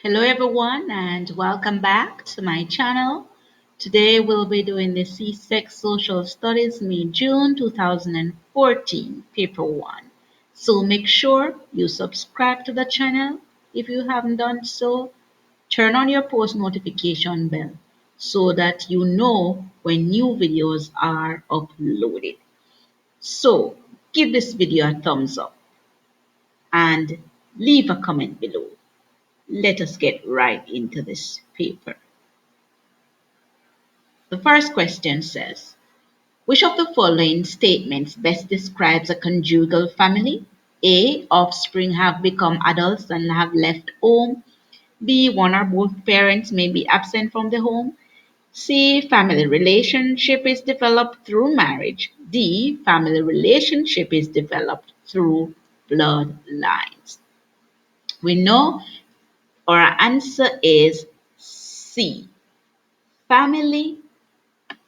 Hello everyone and welcome back to my channel. Today we'll be doing the CSEC Social Studies May-June 2014 Paper 1. So make sure you subscribe to the channel if you haven't done so. Turn on your post notification bell so that you know when new videos are uploaded. So give this video a thumbs up and leave a comment below. Let us get right into this paper. The first question says, which of the following statements best describes a conjugal family? A. Offspring have become adults and have left home. B. One or both parents may be absent from the home. C. Family relationship is developed through marriage. D. Family relationship is developed through bloodlines. We know our answer is C. Family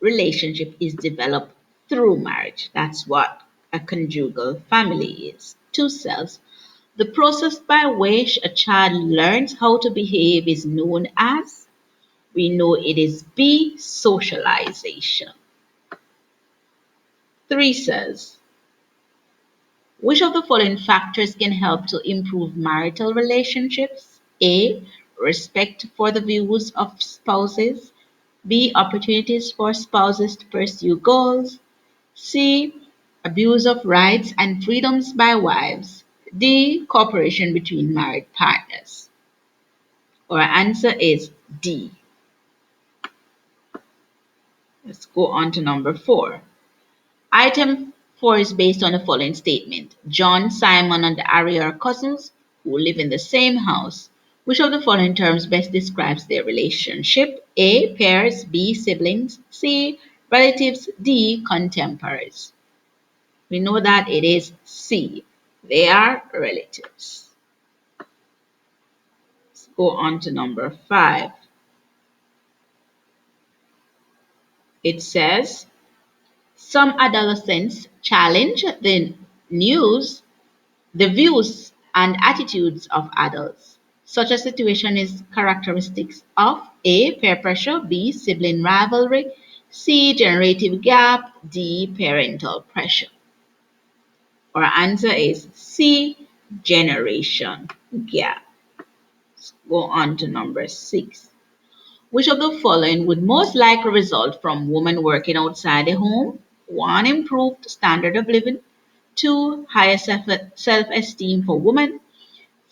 relationship is developed through marriage. That's what a conjugal family is. Two selves. The process by which a child learns how to behave is known as, we know it is B, socialization. 3 says, which of the following factors can help to improve marital relationships? A, respect for the views of spouses. B, opportunities for spouses to pursue goals. C, abuse of rights and freedoms by wives. D, cooperation between married partners. Our answer is D. Let's go on to number 4. Item 4 is based on the following statement. John, Simon, and Ari are cousins who live in the same house. Which of the following terms best describes their relationship? A, pairs. B, siblings. C, relatives. D, contemporaries. We know that it is C. They are relatives. Let's go on to number 5. It says, some adolescents challenge the views and attitudes of adults. Such a situation is characteristics of A, peer pressure, B, sibling rivalry, C, generative gap, D, parental pressure. Our answer is C, generation gap. Let's go on to number 6. Which of the following would most likely result from women working outside the home? 1, improved standard of living. 2, higher self-esteem for women.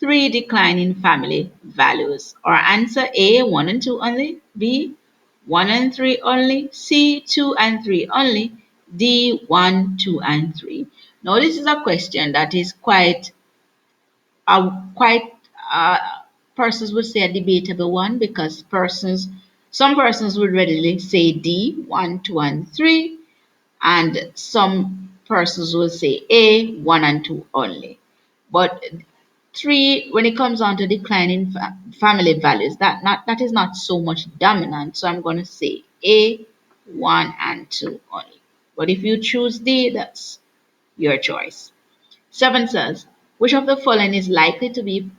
3, decline in family values. Our answer A, 1 and 2 only. B, 1 and 3 only. C, 2 and 3 only. D, 1, 2 and 3. Now this is a question that is quite uh, persons would say a debatable one because some persons would readily say D, 1, 2 and 3, and some persons will say A, 1 and 2 only. But 3, when it comes on to declining family values, that is not so much dominant. So I'm going to say A, 1 and 2 only. But if you choose D, that's your choice. 7 says, which of the following is likely to be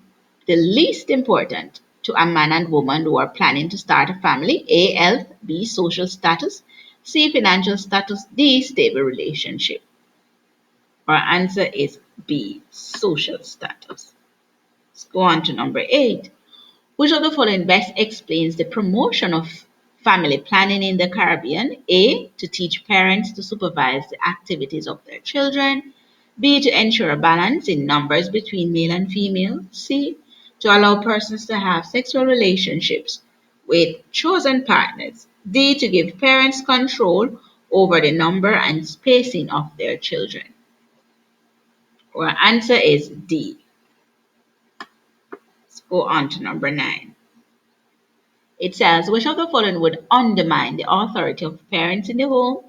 the least important to a man and woman who are planning to start a family? A, health. B, social status. C, financial status. D, stable relationship. Our answer is B, social status. Let's go on to number 8. Which of the following best explains the promotion of family planning in the Caribbean? A, to teach parents to supervise the activities of their children. B, to ensure a balance in numbers between male and female. C, to allow persons to have sexual relationships with chosen partners. D, to give parents control over the number and spacing of their children. Our answer is D. Let's go on to number 9. It says, which of the following would undermine the authority of parents in the home?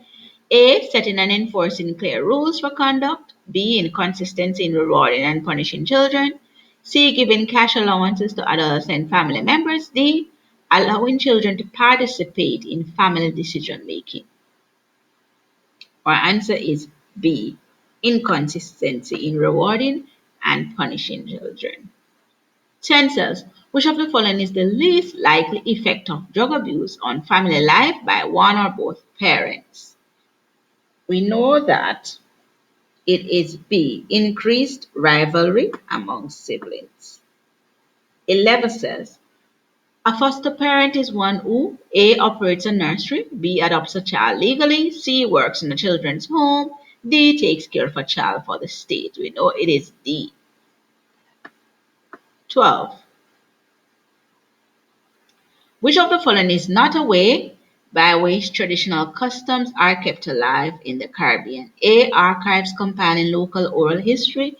A, setting and enforcing clear rules for conduct. B, inconsistency in rewarding and punishing children. C, giving cash allowances to adolescent family members. D, allowing children to participate in family decision making. Our answer is B, inconsistency in rewarding and punishing children. 10 says, Which of the following is the least likely effect of drug abuse on family life by one or both parents? We know that it is B, increased rivalry among siblings. 11 says, a foster parent is one who A, operates a nursery, B, adopts a child legally, C, works in a children's home, D, takes care of a child for the state. We know it is D. 12. Which of the following is not a way by which traditional customs are kept alive in the Caribbean? A, archives compiling local oral history,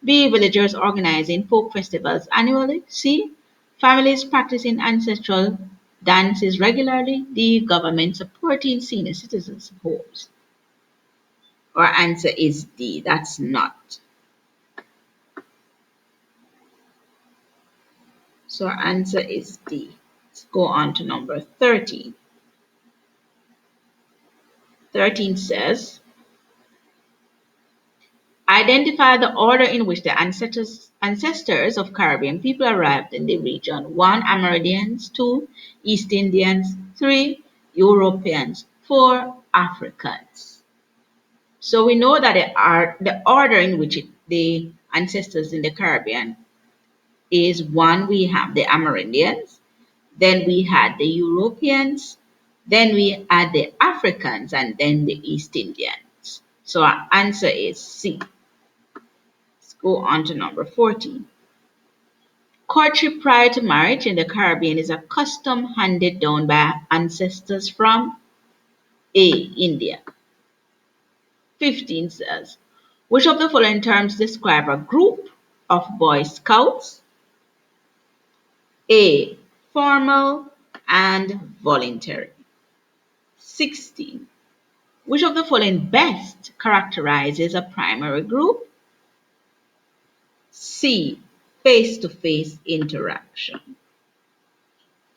B, villagers organizing folk festivals annually, C, families practicing ancestral dances regularly, D, government supporting senior citizens' homes. Our answer is D, that's not. So our answer is D. Let's go on to number 13. 13 says, identify the order in which the ancestors of Caribbean people arrived in the region. 1, Amerindians, 2, East Indians, 3, Europeans, 4, Africans. So we know that the order in which the ancestors in the Caribbean is: 1, we have the Amerindians, then we had the Europeans, then we had the Africans, and then the East Indians. So our answer is C. Let's go on to number 14. Courtship prior to marriage in the Caribbean is a custom handed down by ancestors from A, India. 15 says, which of the following terms describe a group of Boy Scouts? A, formal and voluntary. 16. Which of the following best characterizes a primary group? C, face-to-face interaction.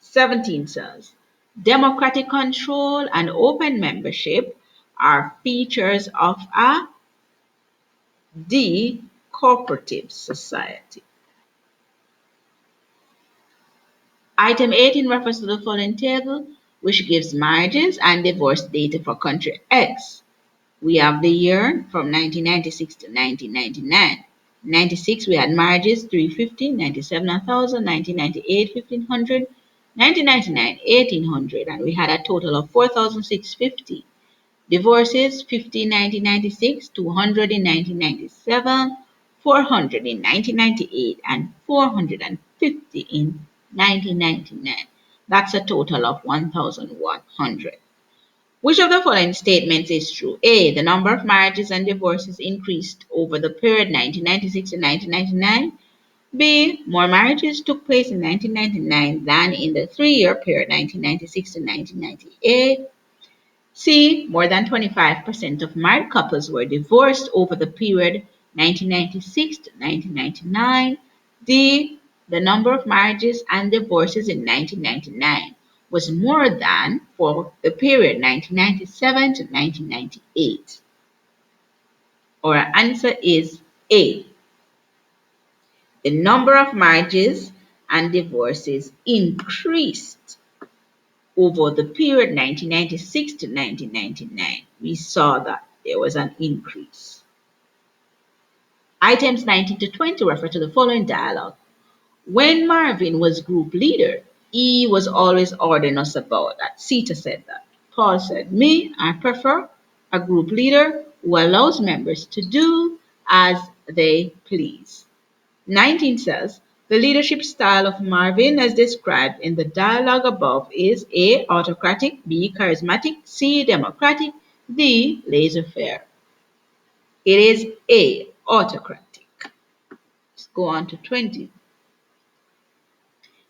17 says, democratic control and open membership are features of a D, cooperative society. Item 18 refers to the following table, which gives marriages and divorce data for country X. We have the year from 1996 to 1999. 96 we had marriages 350, 97 1000, 1998 1500, 1999 1800, and we had a total of 4650. Divorces 50 in 1996, 200 in 1997, 400 in 1998, and 450 in 1999. That's a total of 1100. Which of the following statements is true? A, the number of marriages and divorces increased over the period 1996 to 1999. B, more marriages took place in 1999 than in the 3-year period 1996 to 1998. C, more than 25% of married couples were divorced over the period 1996 to 1999. D, the number of marriages and divorces in 1999 was more than for the period 1997 to 1998. Our answer is A. The number of marriages and divorces increased over the period 1996 to 1999. We saw that there was an increase. Items 19 to 20 refer to the following dialogue. When Marvin was group leader, E was always ordering us about that. Sita said that. Paul said, me, I prefer a group leader who allows members to do as they please. 19 says, the leadership style of Marvin as described in the dialogue above is A, autocratic, B, charismatic, C, democratic, D, laissez-faire. It is A, autocratic. Let's go on to 20.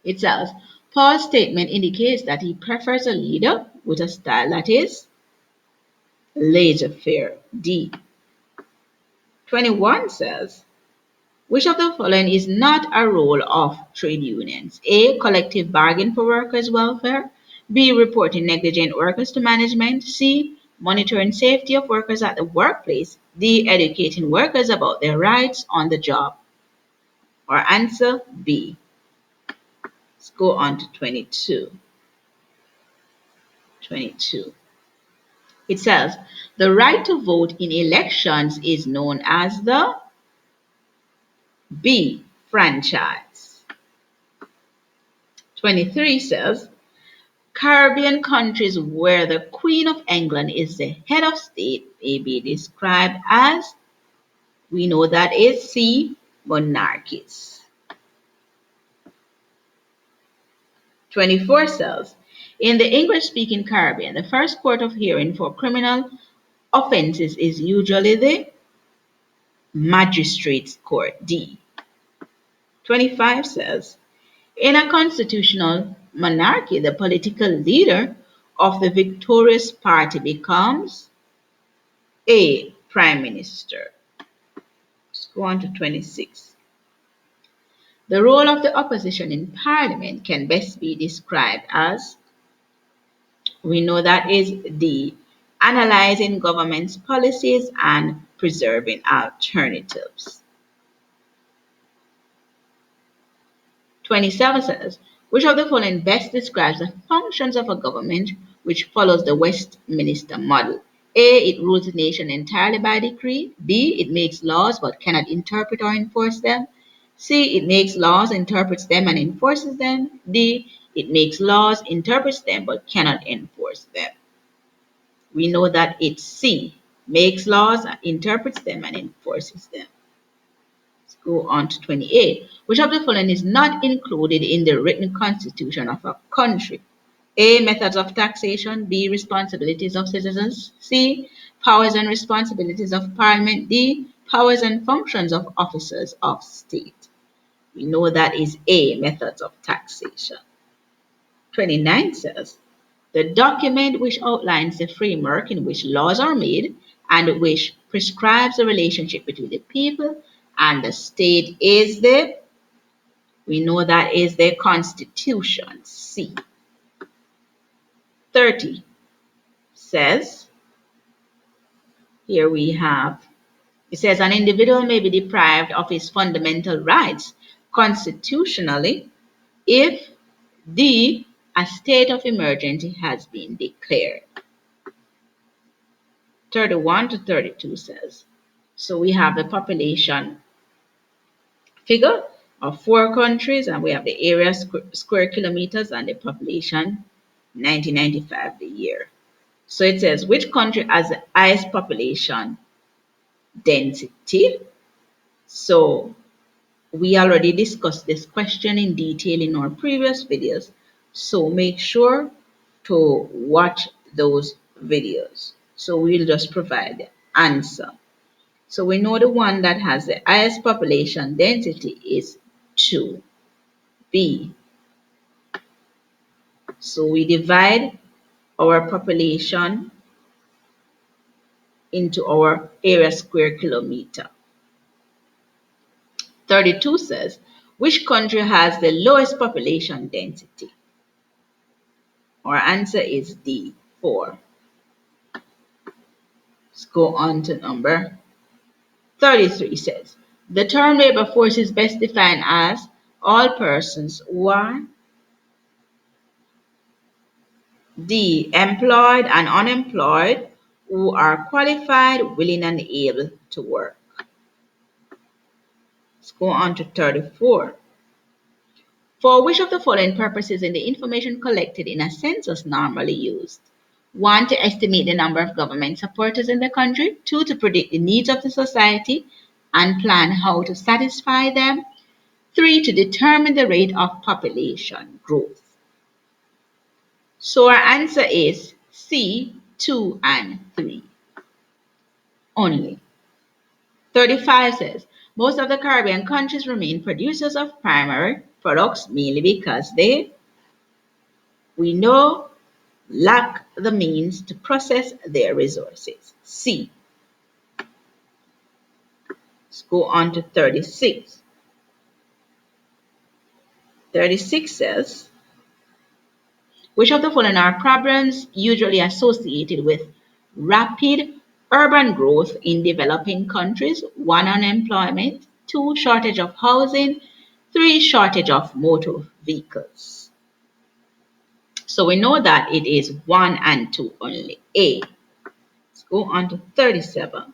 It says, Paul's statement indicates that he prefers a leader with a style that is laissez-faire. D. 21 says, which of the following is not a role of trade unions? A, collective bargain for workers' welfare. B, reporting negligent workers to management. C, monitoring safety of workers at the workplace. D, educating workers about their rights on the job. Our answer, B. Let's go on to 22. 22. It says, the right to vote in elections is known as the B. Franchise. 23 says, Caribbean countries where the Queen of England is the head of state may be described as, we know that is C. Monarchies. 24 says, in the English-speaking Caribbean, the first court of hearing for criminal offenses is usually the magistrate's court, D. 25 says, in a constitutional monarchy, the political leader of the victorious party becomes A. Prime Minister. Let's go on to 26. The role of the opposition in Parliament can best be described as, we know that is D. Analyzing government's policies and preserving alternatives. 27 says, which of the following best describes the functions of a government which follows the Westminster model? A. It rules the nation entirely by decree. B. It makes laws but cannot interpret or enforce them. C. It makes laws, interprets them, and enforces them. D. It makes laws, interprets them, but cannot enforce them. We know that it's C. Makes laws, interprets them, and enforces them. Go on to 28. Which of the following is not included in the written constitution of a country? A. Methods of taxation. B. Responsibilities of citizens. C. Powers and responsibilities of parliament. D. Powers and functions of officers of state. We know that is A. Methods of taxation. 29 says, the document which outlines the framework in which laws are made and which prescribes the relationship between the people and the state is we know that is the Constitution, C. 30 says, here we have, it says an individual may be deprived of his fundamental rights constitutionally if D. a state of emergency has been declared. 31 to 32 says, so we have the population figure of 4 countries, and we have the area square kilometers and the population 1995 the year. So it says which country has the highest population density. So we already discussed this question in detail in our previous videos, so make sure to watch those videos. So we'll just provide the answer. So we know the one that has the highest population density is 2B. So we divide our population into our area square kilometer. 32 says, which country has the lowest population density? Our answer is D, 4. Let's go on to number 33 says, the term labor force is best defined as all persons who are D. Employed and unemployed who are qualified, willing, and able to work. Let's go on to 34. For which of the following purposes in the information collected in a census normally used? 1. To estimate the number of government supporters in the country. 2. To predict the needs of the society and plan how to satisfy them. 3. To determine the rate of population growth. So our answer is C, 2 and 3 only. 35 says, most of the Caribbean countries remain producers of primary products mainly because they, we know, lack the means to process their resources. C. Let's go on to 36. 36 says, which of the following are problems usually associated with rapid urban growth in developing countries? 1. Unemployment. 2. Shortage of housing. 3. Shortage of motor vehicles. So we know that it is 1 and 2 only. A. Let's go on to 37.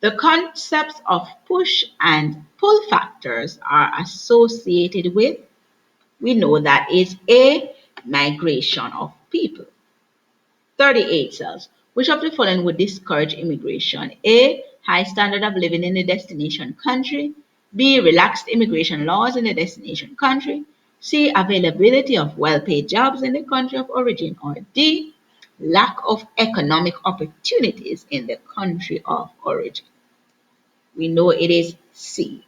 The concepts of push and pull factors are associated with, we know that is A. Migration of people. 38 says, which of the following would discourage immigration? A. High standard of living in the destination country. B. Relaxed immigration laws in the destination country. C. Availability of well-paid jobs in the country of origin. Or D. Lack of economic opportunities in the country of origin. We know it is C.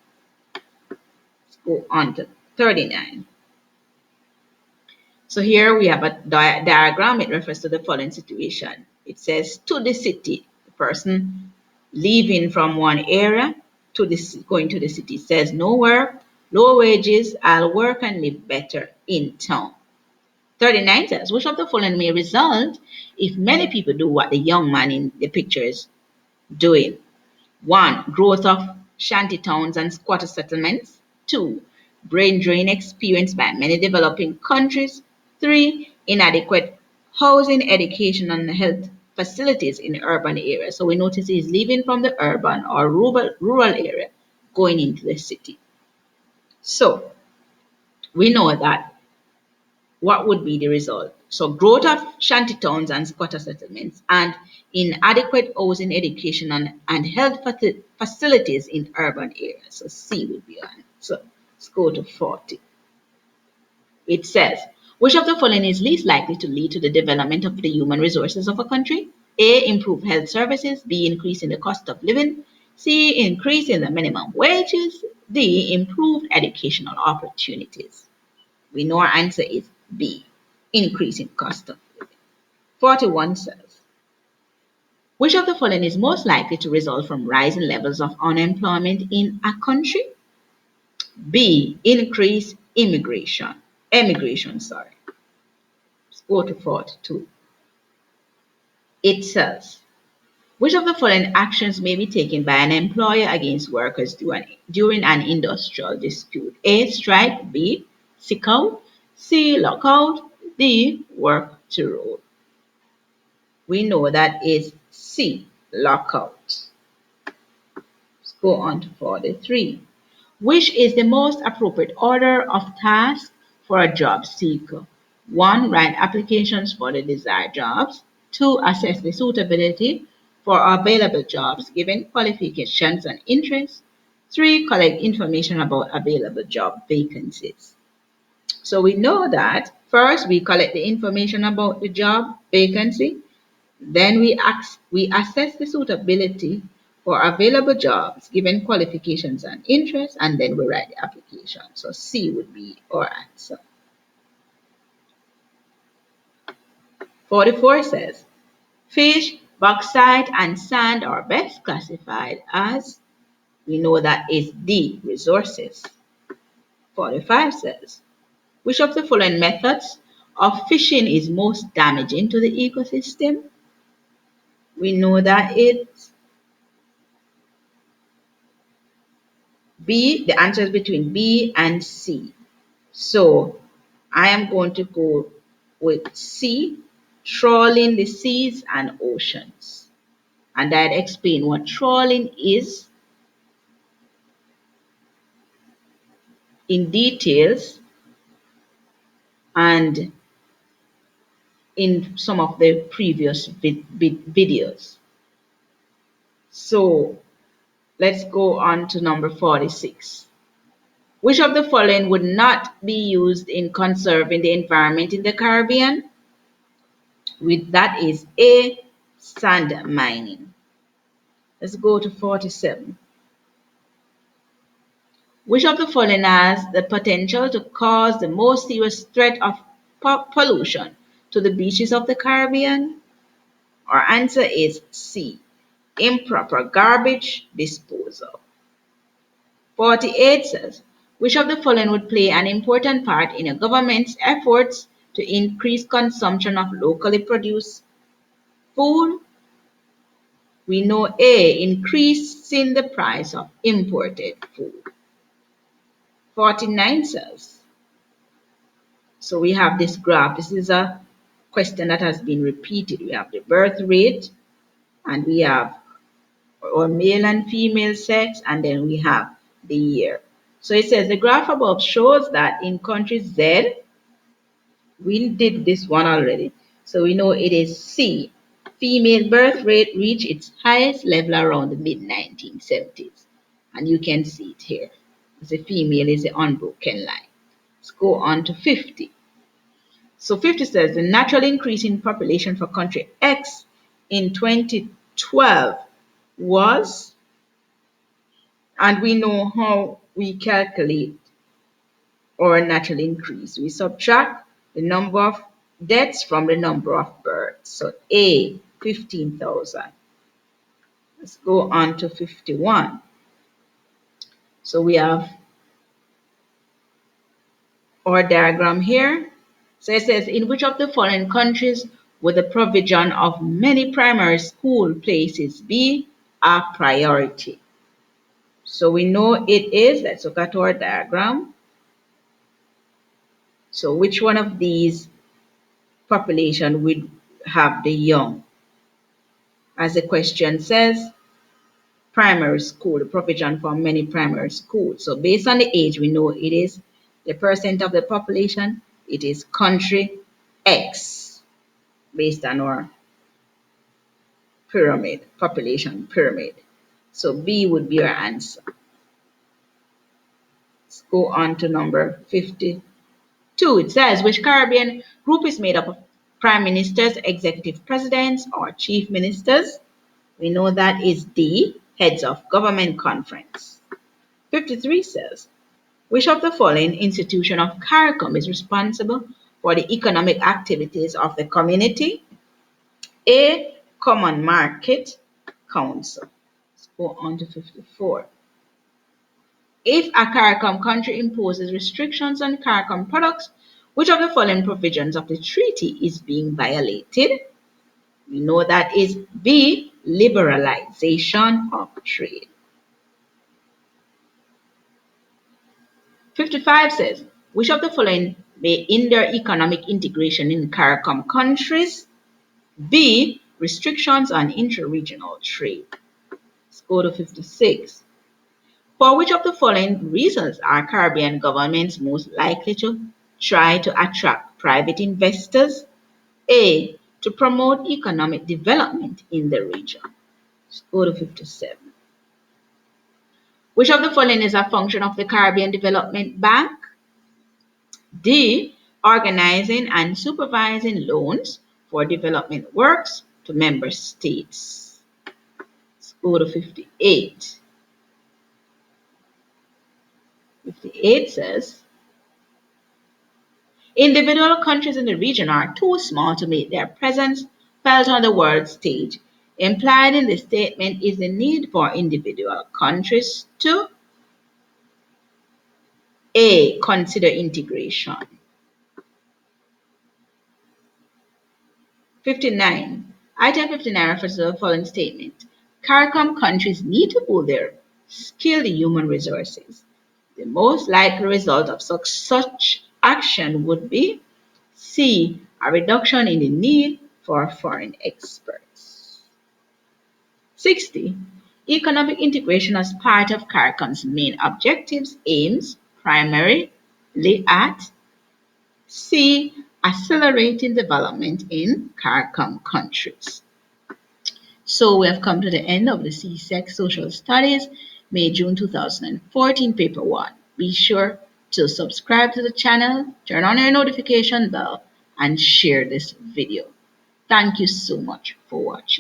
Let's go on to 39. So here we have a diagram. It refers to the following situation. It says to the city, the person leaving from one area to this going to the city says no work, low wages, I'll work and live better in town. 39 says, which of the following may result if many people do what the young man in the picture is doing? 1. Growth of shanty towns and squatter settlements. 2. Brain drain experienced by many developing countries. 3. Inadequate housing, education, and health facilities in urban areas. So we notice he's leaving from the urban or rural area, going into the city. So we know that what would be the result? So growth of shanty towns and squatter settlements and inadequate housing, education, and health facilities in urban areas. So C would be on. So let's go to 40. It says, which of the following is least likely to lead to the development of the human resources of a country? A. Improve health services. B. Increase in the cost of living. C. Increase in the minimum wages. D. Improved educational opportunities. We know our answer is B, increasing cost of living. 41 says, which of the following is most likely to result from rising levels of unemployment in a country? B, increase emigration, sorry. Let's go to 42. It says, which of the following actions may be taken by an employer against workers during an industrial dispute? A, strike. B, sick out. C, lockout. D, work to rule. We know that is C, lockout. Let's go on to 43. Which is the most appropriate order of tasks for a job seeker? 1. Write applications for the desired jobs. 2. Assess the suitability for available jobs given qualifications and interests. 3. Collect information about available job vacancies. So we know that first we collect the information about the job vacancy. Then we assess the suitability for available jobs given qualifications and interests, and then we write the application. So C would be our answer. 44 says, fish, bauxite, and sand are best classified as, we know that is D, resources. 45 says, which of the following methods of fishing is most damaging to the ecosystem? We know that it's B, the answer is between B and C. So I am going to go with C, trawling the seas and oceans. And I'd explain what trawling is in details and in some of the previous videos. So let's go on to number 46. Which of the following would not be used in conserving the environment in the Caribbean? That is A, sand mining. Let's go to 47. Which of the following has the potential to cause the most serious threat of pollution to the beaches of the Caribbean? Our answer is C, improper garbage disposal. 48 says, which of the following would play an important part in a government's efforts to increase consumption of locally produced food? We know A, increasing the price of imported food. 49 says, So we have this graph. This is a question that has been repeated. We have the birth rate, and we have our male and female sex, and then we have the year. So it says the graph above shows that in country Z, we did this one already. So we know it is C. Female birth rate reached its highest level around the mid 1970s. And you can see it here. The female is the unbroken line. Let's go on to 50. So 50 says the natural increase in population for country X in 2012 was, and we know how we calculate our natural increase. We subtract the number of deaths from the number of births. So A, 15,000. Let's go on to 51. So we have our diagram here. So it says, in which of the following countries would the provision of many primary school places be a priority? So we know it is, let's look at our diagram. So which one of these population would have the young? As the question says, primary school, the provision for many primary schools. So based on the age, we know it is the percent of the population, it is country X, based on our pyramid, population pyramid. So B would be our answer. Let's go on to number 52. It says, which Caribbean group is made up of prime ministers, executive presidents, or chief ministers? We know that is D, heads of government conference. 53 says, which of the following institution of CARICOM is responsible for the economic activities of the community? A, Common Market Council. Let's go on to 54. If a CARICOM country imposes restrictions on CARICOM products, which of the following provisions of the treaty is being violated? We know that is B, liberalization of trade. 55 says, which of the following may hinder economic integration in CARICOM countries? B, restrictions on interregional trade. Let's go to 56. For which of the following reasons are Caribbean governments most likely to try to attract private investors? A, to promote economic development in the region. Let's go to 57. Which of the following is a function of the Caribbean Development Bank? D, organizing and supervising loans for development works to member states. Let's go to 58. 58 says, individual countries in the region are too small to make their presence felt on the world stage. Implied in the statement is the need for individual countries to A, consider integration. 59. Item 59 refers to the following statement. CARICOM countries need to pool their skilled human resources. The most likely result of such action would be C, a reduction in the need for foreign experts. 60. Economic integration as part of CARICOM's main objectives aims primarily at C, accelerating development in CARICOM countries. So we have come to the end of the CSEC Social Studies, May-June 2014, Paper 1. Be sure to subscribe to the channel, turn on your notification bell, and share this video. Thank you so much for watching.